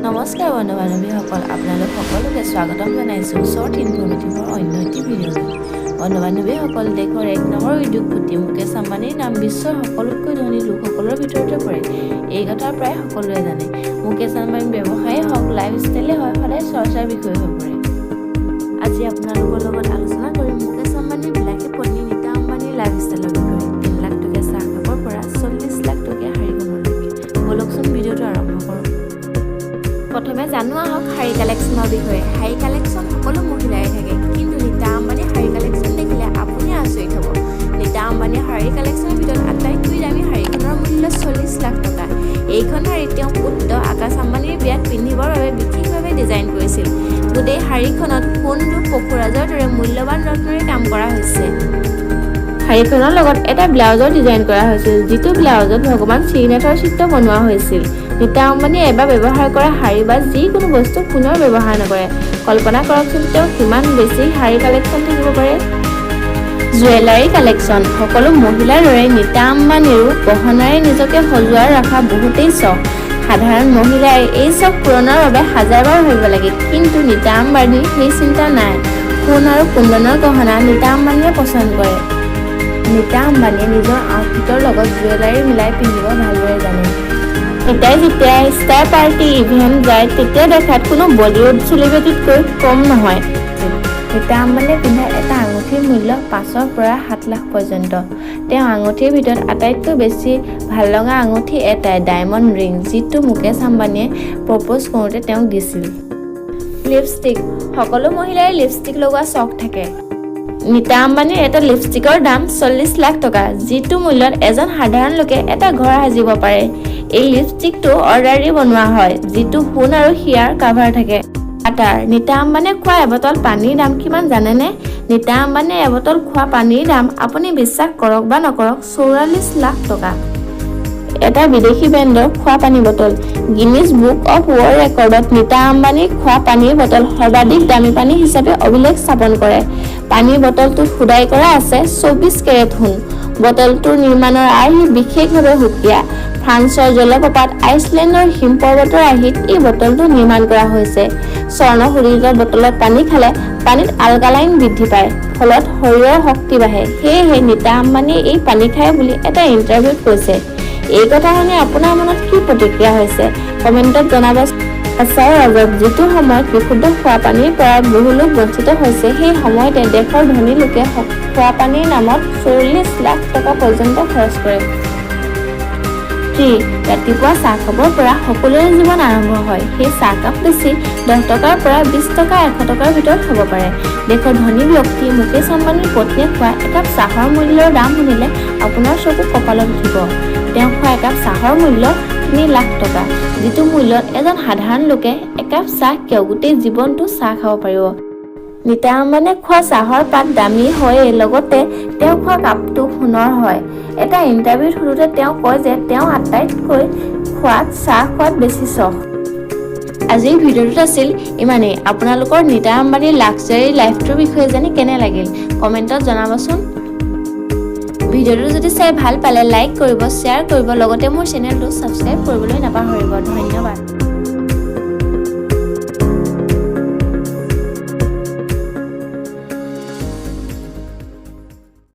নমস্কাৰ বন্ধু বান্ধৱীসকল, আপোনালোক সকলোকে স্বাগতম জনাইছোঁ শ্বৰ্ট ইনফৰ্মেটিভৰ অন্য এটি ভিডিঅ'লৈ। বন্ধু বান্ধৱীসকল, দেশৰ এক নম্বৰ উদ্যোগপতি মুকেশ আম্বানীৰ নাম বিশ্বৰ সকলোতকৈ ধনী লোকসকলৰ ভিতৰতে পৰে। এই কথা প্ৰায় সকলোৱে জানে। মুকেশ আম্বানীৰ ব্যৱসায়েই হওক, লাইফষ্টাইলেই হওক, সদায় চৰ্চাৰ বিষয় হৈ পৰে। আজি আপোনালোকৰ লগত আলোচনা কৰিম মুকেশ আম্বানীৰ বিলাসী পত্নী নীতা আম্বানীৰ লাইফষ্টাইলৰ বিষয়ে। 3 লাখ টকীয়া চাহ কাপৰ পৰা 40 লাখ টকীয়া শাৰীখনলৈকে। বলকচোন ভিডিঅ'টো আৰম্ভ কৰোঁ। প্ৰথমে জানো আহক শাৰী কালেকশ্যনৰ বিষয়ে। শাৰী কালেকশ্যন সকলো মহিলাই থাকে, কিন্তু নীতা আম্বানীৰ শাৰী কালেকশ্যন দেখিলে আপুনি আচৰিত হ'ব। নীতা আম্বানীৰ শাৰী কালেকশ্যনৰ ভিতৰত আটাইতকৈ দামী শাৰীখনৰ মূল্য 40 লাখ টকা। এইখন শাৰী তেওঁ পুত্ৰ আকাশ আম্বানীৰ বিয়াত পিন্ধিবৰ বাবে বিশেষভাৱে ডিজাইন কৰিছিল। গোটেই শাৰীখনত সোণ, ৰূপ, পশুৰাজৰ দৰে মূল্যৱান ৰত্নৰে কাম কৰা হৈছে। শাৰীখনৰ লগত এটা ব্লাউজৰ ডিজাইন কৰা হৈছিল, যিটো ব্লাউজত ভগৱান শ্ৰীনাথৰ চিত্ৰ বনোৱা হৈছিল। নীতা আম্বানীয়ে এবাৰ ব্যৱহাৰ কৰা শাৰী বা যিকোনো বস্তু পুনৰ ব্যৱহাৰ নকৰে। কল্পনা কৰকচোন তেওঁ কিমান বেছি শাৰী কালেকশ্যন থাকিব পাৰে। Jewellery collection. সকলো মহিলাৰ দৰে নীতা আম্বানীৰো গহনাৰে নিজকে সজোৱাৰ ৰখা বহুতেই চখ। সাধাৰণ মহিলাই এই চখ পূৰণৰ বাবে হাজাৰবাৰ ভাবিব লাগে, কিন্তু নীতা আম্বানীৰ সেই চিন্তা নাই। সোণ আৰু কুন্দনৰ গহনা নীতা আম্বানীয়ে পচন্দ কৰে। নীতা আম্বানীয়ে নিজৰ আউটফিটৰ লগত জুৱেলাৰী মিলাই পিন্ধিব ভালদৰে জানে। নীতাই যেতিয়া ষ্টাৰ পাৰ্টি ইভেণ্ট যায়, তেতিয়া দেখাত কোনো বলিউড চেলিব্ৰিটিতকৈ কম নহয়। নীতা আম্বানীয়ে পিন্ধা এটা আঙুঠিৰ মূল্য 5 পৰা 7 লাখ পৰ্যন্ত। তেওঁ আঙুঠিৰ ভিতৰত আটাইতকৈ বেছি ভাল লগা আঙুঠি এটাই ডায়মণ্ড ৰিং, যিটো মুকেশ আম্বানীয়ে প্ৰপ'জ কৰোঁতে তেওঁক দিছিল। লিপষ্টিক। সকলো মহিলাই লিপষ্টিক লগোৱা চখ থাকে। নীতা আম্বানীৰ এটা লিপষ্টিকৰ দাম 40 লাখ টকা, যিটো মূল্যত এজন সাধাৰণ লোকে এটা ঘৰ সাজিব পাৰে। এই লিপষ্টিকটো অৰ্ডাৰ দি বনোৱা হয়, যিটো সোণ আৰু হীৰাৰ কাভাৰ থাকে। ৱাটাৰ। নীতা আম্বানীয়ে খোৱা এবটল পানীৰ দাম কিমান জানেনে? নীতা আম্বানীয়ে এবটল খোৱা পানীৰ দাম আপুনি বিশ্বাস কৰক বা নকৰক 44 লাখ টকা। এটা বিদেশী ব্ৰেণ্ডৰ খোৱা পানী bottle. Guinness book of world ৰেকৰ্ডত নীতা আম্বানীৰ খোৱা পানীৰ বটল সৰ্বাধিক দামী পানী হিচাপে অভিলেখ স্থাপন কৰে। পানীৰ বটলটোত খোদাই কৰা আছে 24 কেৰেট সোণ। বটলটোৰ নিৰ্মাণৰ আৰ্হি বিশেষভাৱে সুকীয়া। ফ্ৰান্সৰ জলপ্ৰপাত আইচলেণ্ডৰ হিম পৰ্বতৰ আৰ্হিত এই বটলটো নিৰ্মাণ কৰা হৈছে। স্বৰ্ণশোধিত বটলত পানী খালে পানীত আলকালাইন বৃদ্ধি পায়, ফলত শৰীৰৰ শক্তি বাঢ়ে। সেয়েহে নীতা আম্বানীয়ে এই পানী খায় বুলি এটা ইণ্টাৰভিউত কৈছে। এই কথা শুনি আপোনাৰ মনত কি প্ৰতিক্ৰিয়া হৈছে কমেণ্টত জনাব। সঁচাই ৰাজক, যিটো সময়ত বিশুদ্ধ খোৱা পানীৰ পৰা বহু লোক বঞ্চিত হৈছে, সেই সময়তে দেশৰ ধনী লোকে খোৱা পানীৰ নামত 40 লাখ টকা পৰ্যন্ত খৰচ কৰে। ৰাতিপুৱা চাহকাপৰ পৰা সকলোৰে জীৱন আৰম্ভ হয়। সেই চাহকাপ বেছি 10 টকাৰ পৰা 20 টকা 100 টকাৰ ভিতৰত হ'ব পাৰে। দেশৰ ধনী ব্যক্তি মুকেশ আম্বানীৰ পত্নীয়ে খোৱা একাপ চাহৰ মূল্যৰ দাম শুনিলে আপোনাৰ চকু কঁপালত উঠিব। তেওঁ খোৱা একাপ চাহৰ মূল্য 3 লাখ টকা, যিটো মূল্যত এজন সাধাৰণ লোকে একাপ চাহ কিয় গোটেই জীৱনটো চাহ খাব পাৰিব। নীতা আম্বানীয়ে খোৱা চাহৰ পাত দামী হয়ে, লগতে তেওঁ খোৱা কাপটো সোণৰ হয়। এটা ইণ্টাৰভিউত সোধোতে তেওঁ কয় যে তেওঁ আটাইতকৈ চাহ খোৱাত বেছি চখ। আজিৰ ভিডিঅ'টোত আছিল ইমানেই। আপোনালোকৰ নীতা আম্বানীৰ লাক্সাৰী লাইফটোৰ বিষয়ে জানি কেনে লাগিল কমেণ্টত জনাবচোন। ভিডিঅ'টো যদি চাই ভাল পালে লাইক কৰিব, শ্বেয়াৰ কৰিব, লগতে মোৰ চেনেলটো ছাবস্ক্ৰাইব কৰিবলৈ নাপাহৰিব। ধন্যবাদ।